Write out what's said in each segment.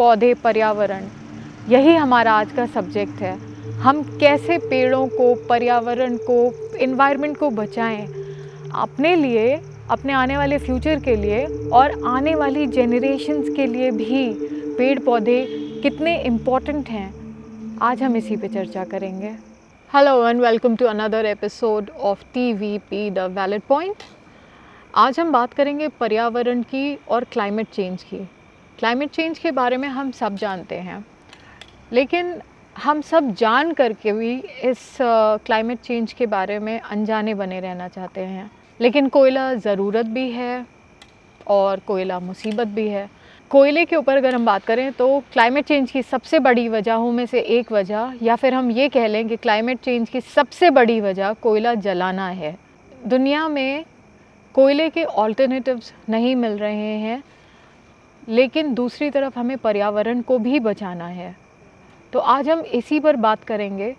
पौधे, पर्यावरण, यही हमारा आज का सब्जेक्ट है। हम कैसे पेड़ों को, पर्यावरण को, एनवायरनमेंट को बचाएं अपने लिए, अपने आने वाले फ्यूचर के लिए और आने वाली जेनरेशन्स के लिए भी पेड़ पौधे कितने इम्पोर्टेंट हैं, आज हम इसी पे चर्चा करेंगे। Hello and welcome to another episode of TVP the valid point. आज हम बात करेंगे पर्यावरण की और क्लाइमेट चेंज की। क्लाइमेट चेंज के बारे में हम सब जानते हैं, लेकिन हम सब जान करके भी इस क्लाइमेट चेंज के बारे में अनजाने बने रहना चाहते हैं। लेकिन कोयला ज़रूरत भी है और कोयला मुसीबत भी है। कोयले के ऊपर अगर हम बात करें तो क्लाइमेट चेंज की सबसे बड़ी वजहों में से एक वजह, या फिर हम ये कह लें कि क्लाइमेट चेंज की सबसे बड़ी वजह कोयला जलाना है। दुनिया में कोयले के ऑल्टरनेटिव्स नहीं मिल रहे हैं, लेकिन दूसरी तरफ हमें पर्यावरण को भी बचाना है। तो आज हम इसी पर बात करेंगे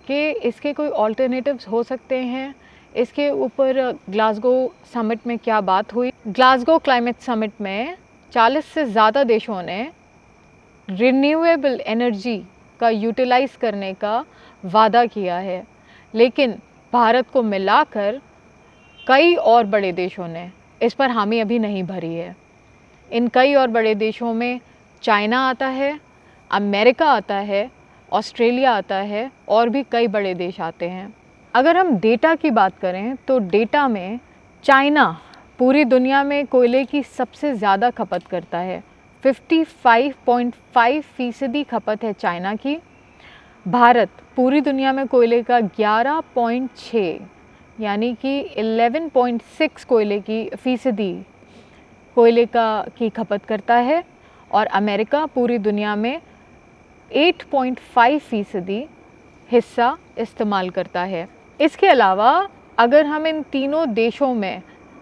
कि इसके कोई ऑल्टरनेटिव्स हो सकते हैं। इसके ऊपर ग्लासगो समिट में क्या बात हुई। ग्लासगो क्लाइमेट समिट में 40 से ज़्यादा देशों ने रिन्यूएबल एनर्जी का यूटिलाइज़ करने का वादा किया है, लेकिन भारत को मिलाकर कई और बड़े देशों ने इस पर हामी अभी नहीं भरी है। इन कई और बड़े देशों में चाइना आता है, अमेरिका आता है, ऑस्ट्रेलिया आता है और भी कई बड़े देश आते हैं। अगर हम डेटा की बात करें तो डेटा में चाइना पूरी दुनिया में कोयले की सबसे ज़्यादा खपत करता है। 55.5% खपत है चाइना की। भारत पूरी दुनिया में कोयले का 11.6 यानी कि 11.6 कोयले की खपत करता है, और अमेरिका पूरी दुनिया में 8.5% हिस्सा इस्तेमाल करता है। इसके अलावा अगर हम इन तीनों देशों में,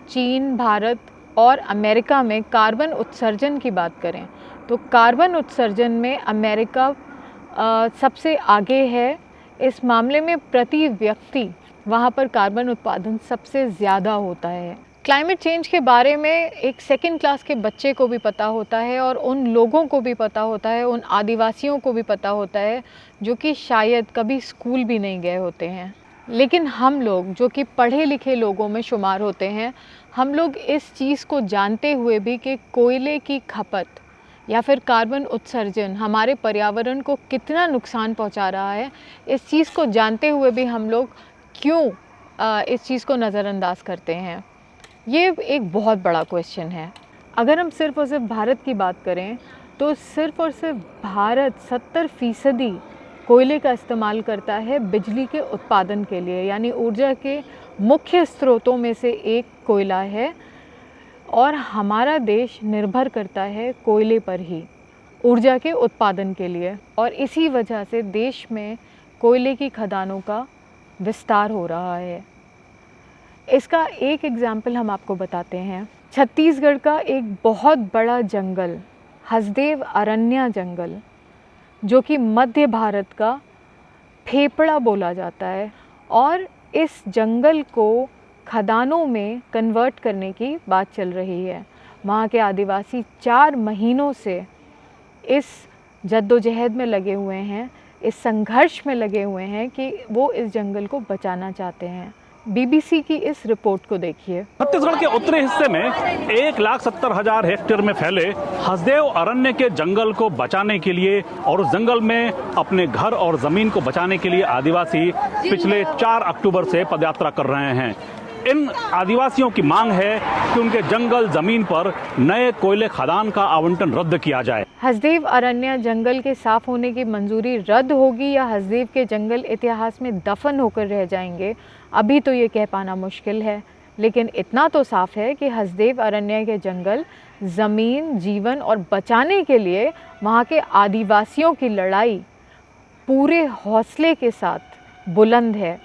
चीन, भारत और अमेरिका में कार्बन उत्सर्जन की बात करें तो कार्बन उत्सर्जन में अमेरिका सबसे आगे है। इस मामले में प्रति व्यक्ति वहाँ पर कार्बन उत्पादन सबसे ज़्यादा होता है। क्लाइमेट चेंज के बारे में एक सेकंड क्लास के बच्चे को भी पता होता है, और उन लोगों को भी पता होता है, उन आदिवासियों को भी पता होता है जो कि शायद कभी स्कूल भी नहीं गए होते हैं। लेकिन हम लोग जो कि पढ़े लिखे लोगों में शुमार होते हैं, हम लोग इस चीज़ को जानते हुए भी कि कोयले की खपत या फिर कार्बन उत्सर्जन हमारे पर्यावरण को कितना नुकसान पहुंचा रहा है, इस चीज़ को जानते हुए भी हम लोग क्यों इस चीज़ को नज़रअंदाज करते हैं, ये एक बहुत बड़ा क्वेश्चन है। अगर हम सिर्फ़ और सिर्फ भारत की बात करें तो सिर्फ़ और सिर्फ भारत 70% कोयले का इस्तेमाल करता है बिजली के उत्पादन के लिए, यानी ऊर्जा के मुख्य स्रोतों में से एक कोयला है, और हमारा देश निर्भर करता है कोयले पर ही ऊर्जा के उत्पादन के लिए। और इसी वजह से देश में कोयले की खदानों का विस्तार हो रहा है। इसका एक एग्जाम्पल हम आपको बताते हैं। छत्तीसगढ़ का एक बहुत बड़ा जंगल, हसदेव अरण्य जंगल, जो कि मध्य भारत का फेफड़ा बोला जाता है, और इस जंगल को खदानों में कन्वर्ट करने की बात चल रही है। वहाँ के आदिवासी 4 महीनों से इस जद्दोजहद में लगे हुए हैं, इस संघर्ष में लगे हुए हैं कि वो इस जंगल को बचाना चाहते हैं। BBC की इस रिपोर्ट को देखिए। छत्तीसगढ़ के उत्तरी हिस्से में 1,70,000 हेक्टेयर में फैले हसदेव अरण्य के जंगल को बचाने के लिए और उस जंगल में अपने घर और जमीन को बचाने के लिए आदिवासी पिछले 4 अक्टूबर से पदयात्रा कर रहे हैं। इन आदिवासियों की मांग है कि उनके जंगल जमीन पर नए कोयले खदान का आवंटन रद्द किया जाए। हसदेव अरण्य जंगल के साफ होने की मंजूरी रद्द होगी या हसदेव के जंगल इतिहास में दफन होकर रह जाएंगे, अभी तो ये कह पाना मुश्किल है। लेकिन इतना तो साफ है कि हसदेव अरण्य के जंगल ज़मीन, जीवन और बचाने के लिए वहाँ के आदिवासियों की लड़ाई पूरे हौसले के साथ बुलंद है।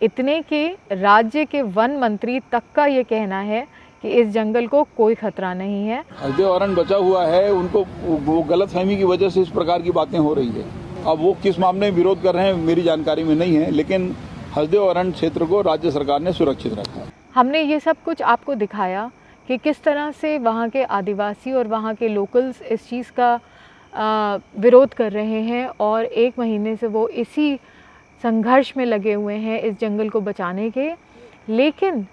इतने कि राज्य के वन मंत्री तक का ये कहना है कि इस जंगल को कोई खतरा नहीं है। हसदेव अरण्य बचा हुआ है, उनको वो गलतफहमी की वजह से इस प्रकार की बातें हो रही है। अब वो किस मामले में विरोध कर रहे हैं मेरी जानकारी में नहीं है, लेकिन हसदेव अरण्य क्षेत्र को राज्य सरकार ने सुरक्षित रखा है। हमने ये सब कुछ आपको दिखाया कि किस तरह से वहाँ के आदिवासी और वहाँ के लोकल्स इस चीज़ का विरोध कर रहे हैं और 1 महीने से वो इसी संघर्ष में लगे हुए हैं इस जंगल को बचाने के। लेकिन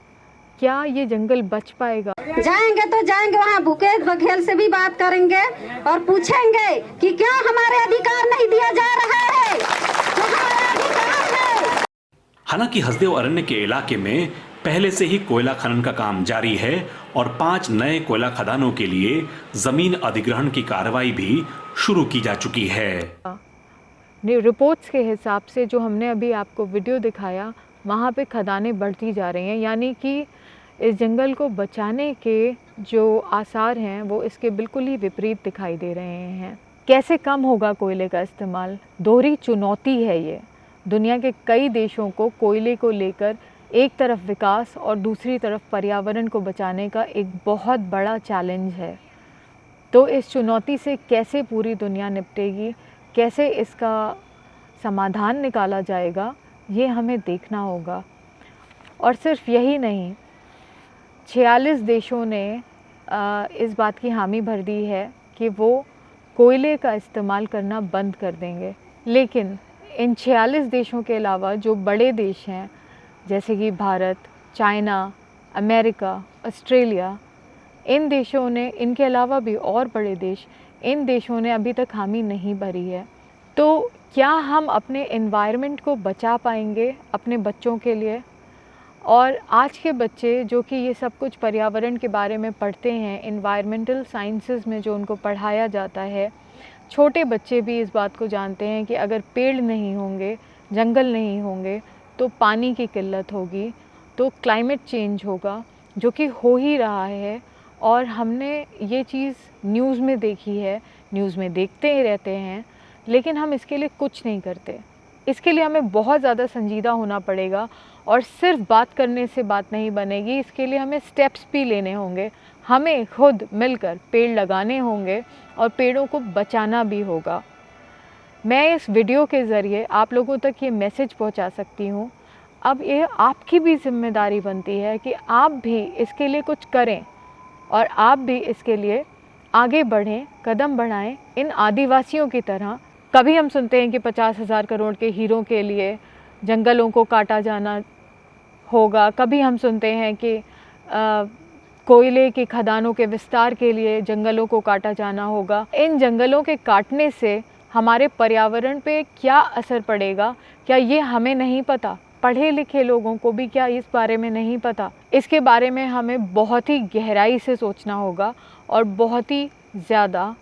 क्या ये जंगल बच पाएगा? जाएंगे तो जाएंगे वहाँ भूपेश बघेल से भी बात करेंगे और पूछेंगे कि क्यों हमारे अधिकार नहीं दिया जा रहा है, तो हमारा अधिकार है। हालांकि हसदेव अरण्य के इलाके में पहले से ही कोयला खनन का काम जारी है और 5 नए कोयला खदानों के लिए जमीन अधिग्रहण की कार्रवाई भी शुरू की जा चुकी है। रिपोर्ट्स के हिसाब से जो हमने अभी आपको वीडियो दिखाया, वहाँ पे खदानें बढ़ती जा रही हैं, यानी कि इस जंगल को बचाने के जो आसार हैं वो इसके बिल्कुल ही विपरीत दिखाई दे रहे हैं। कैसे कम होगा कोयले का इस्तेमाल? दोहरी चुनौती है ये। दुनिया के कई देशों को कोयले को लेकर एक तरफ विकास और दूसरी तरफ पर्यावरण को बचाने का एक बहुत बड़ा चैलेंज है। तो इस चुनौती से कैसे पूरी दुनिया निपटेगी, कैसे इसका समाधान निकाला जाएगा, ये हमें देखना होगा। और सिर्फ यही नहीं, 46 देशों ने इस बात की हामी भर दी है कि वो कोयले का इस्तेमाल करना बंद कर देंगे। लेकिन इन 46 देशों के अलावा जो बड़े देश हैं जैसे कि भारत, चाइना, अमेरिका, ऑस्ट्रेलिया, इन देशों ने, इनके अलावा भी और बड़े देश, इन देशों ने अभी तक हामी नहीं भरी है। तो क्या हम अपने एनवायरनमेंट को बचा पाएंगे अपने बच्चों के लिए? और आज के बच्चे जो कि ये सब कुछ पर्यावरण के बारे में पढ़ते हैं, एनवायरमेंटल साइंसेस में जो उनको पढ़ाया जाता है, छोटे बच्चे भी इस बात को जानते हैं कि अगर पेड़ नहीं होंगे, जंगल नहीं होंगे तो पानी की किल्लत होगी, तो क्लाइमेट चेंज होगा, जो कि हो ही रहा है। और हमने ये चीज़ न्यूज़ में देखी है, न्यूज़ में देखते ही रहते हैं, लेकिन हम इसके लिए कुछ नहीं करते। इसके लिए हमें बहुत ज़्यादा संजीदा होना पड़ेगा और सिर्फ बात करने से बात नहीं बनेगी, इसके लिए हमें स्टेप्स भी लेने होंगे। हमें खुद मिलकर पेड़ लगाने होंगे और पेड़ों को बचाना भी होगा। मैं इस वीडियो के ज़रिए आप लोगों तक ये मैसेज पहुंचा सकती हूँ। अब ये आपकी भी जिम्मेदारी बनती है कि आप भी इसके लिए कुछ करें और आप भी इसके लिए आगे बढ़ें, कदम बढ़ाएं। इन आदिवासियों की तरह कभी हम सुनते हैं कि 50,000 करोड़ के हीरों के लिए जंगलों को काटा जाना होगा, कभी हम सुनते हैं कि कोयले की खदानों के विस्तार के लिए जंगलों को काटा जाना होगा। इन जंगलों के काटने से हमारे पर्यावरण पे क्या असर पड़ेगा, क्या ये हमें नहीं पता? पढ़े लिखे लोगों को भी क्या इस बारे में नहीं पता? इसके बारे में हमें बहुत ही गहराई से सोचना होगा और बहुत ही ज़्यादा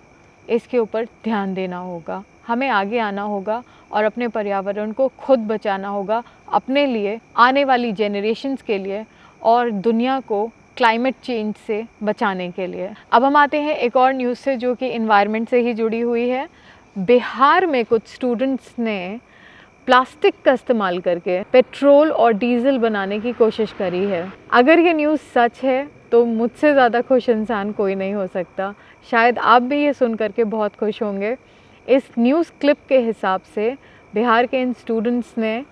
इसके ऊपर ध्यान देना होगा। हमें आगे आना होगा और अपने पर्यावरण को खुद बचाना होगा, अपने लिए, आने वाली जेनरेशन्स के लिए और दुनिया को क्लाइमेट चेंज से बचाने के लिए। अब हम आते हैं एक और न्यूज़ से जो कि एनवायरनमेंट से ही जुड़ी हुई है। बिहार में कुछ स्टूडेंट्स ने प्लास्टिक का इस्तेमाल करके पेट्रोल और डीजल बनाने की कोशिश करी है। अगर ये न्यूज़ सच है तो मुझसे ज़्यादा खुश इंसान कोई नहीं हो सकता। शायद आप भी ये सुन करके बहुत खुश होंगे। इस न्यूज़ क्लिप के हिसाब से बिहार के इन स्टूडेंट्स ने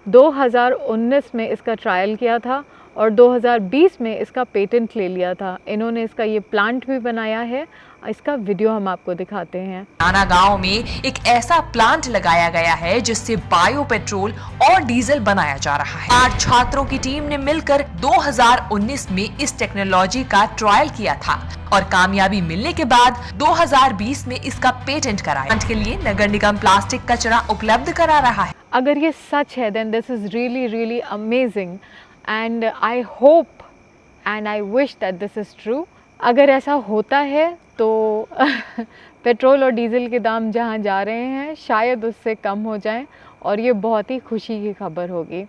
2019 में इसका ट्रायल किया था और 2020 में इसका पेटेंट ले लिया था। इन्होंने इसका ये प्लांट भी बनाया है, इसका वीडियो हम आपको दिखाते हैं। नाना गांव में एक ऐसा प्लांट लगाया गया है जिससे बायो पेट्रोल और डीजल बनाया जा रहा है। 8 छात्रों की टीम ने मिलकर 2019 में इस टेक्नोलॉजी का ट्रायल किया था और कामयाबी मिलने के बाद 2020 में इसका पेटेंट कराया। प्लांट के लिए नगर निगम प्लास्टिक कचरा उपलब्ध करा रहा है। अगर ये सच है then this is really amazing and I hope and I wish that this is true. अगर ऐसा होता है तो पेट्रोल और डीजल के दाम जहां जा रहे हैं शायद उससे कम हो जाएं और ये बहुत ही खुशी की खबर होगी।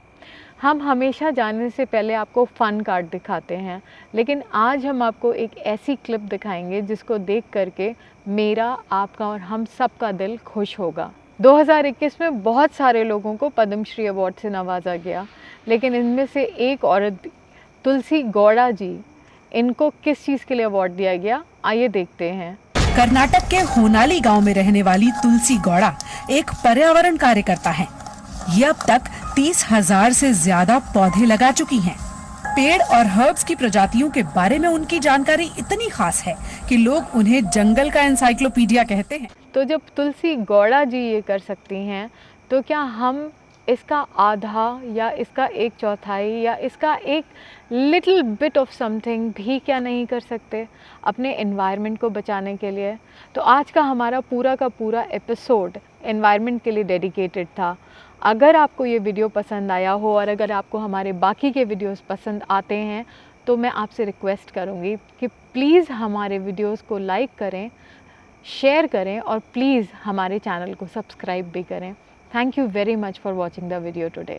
हम हमेशा जाने से पहले आपको फ़न कार्ड दिखाते हैं, लेकिन आज हम आपको एक ऐसी क्लिप दिखाएंगे जिसको देख करके मेरा, आपका और हम सब का दिल खुश होगा। 2021 में बहुत सारे लोगों को पद्मश्री अवार्ड से नवाजा गया, लेकिन इनमें से एक औरत तुलसी गौड़ा जी, इनको किस चीज़ के लिए अवार्ड दिया गया, आइए देखते हैं। कर्नाटक के होनाली गांव में रहने वाली तुलसी गौड़ा एक पर्यावरण कार्यकर्ता हैं। ये अब तक 30,000 से ज्यादा पौधे लगा चुकी हैं। पेड़ और हर्ब्स की प्रजातियों के बारे में उनकी जानकारी इतनी खास है कि लोग उन्हें जंगल का एनसाइक्लोपीडिया कहते हैं। तो जब तुलसी गौड़ा जी ये कर सकती हैं, तो क्या हम इसका आधा या इसका 1/4 या इसका एक लिटिल बिट ऑफ समथिंग भी क्या नहीं कर सकते अपने एनवायरनमेंट को बचाने के लिए? तो आज का हमारा पूरा का पूरा एपिसोड एनवायरनमेंट के लिए डेडिकेटेड था। अगर आपको ये वीडियो पसंद आया हो और अगर आपको हमारे बाकी के वीडियोस पसंद आते हैं, तो मैं आपसे रिक्वेस्ट करूँगी कि प्लीज़ हमारे वीडियोस को लाइक करें, शेयर करें और प्लीज़ हमारे चैनल को सब्सक्राइब भी करें। Thank you very much for watching the video today.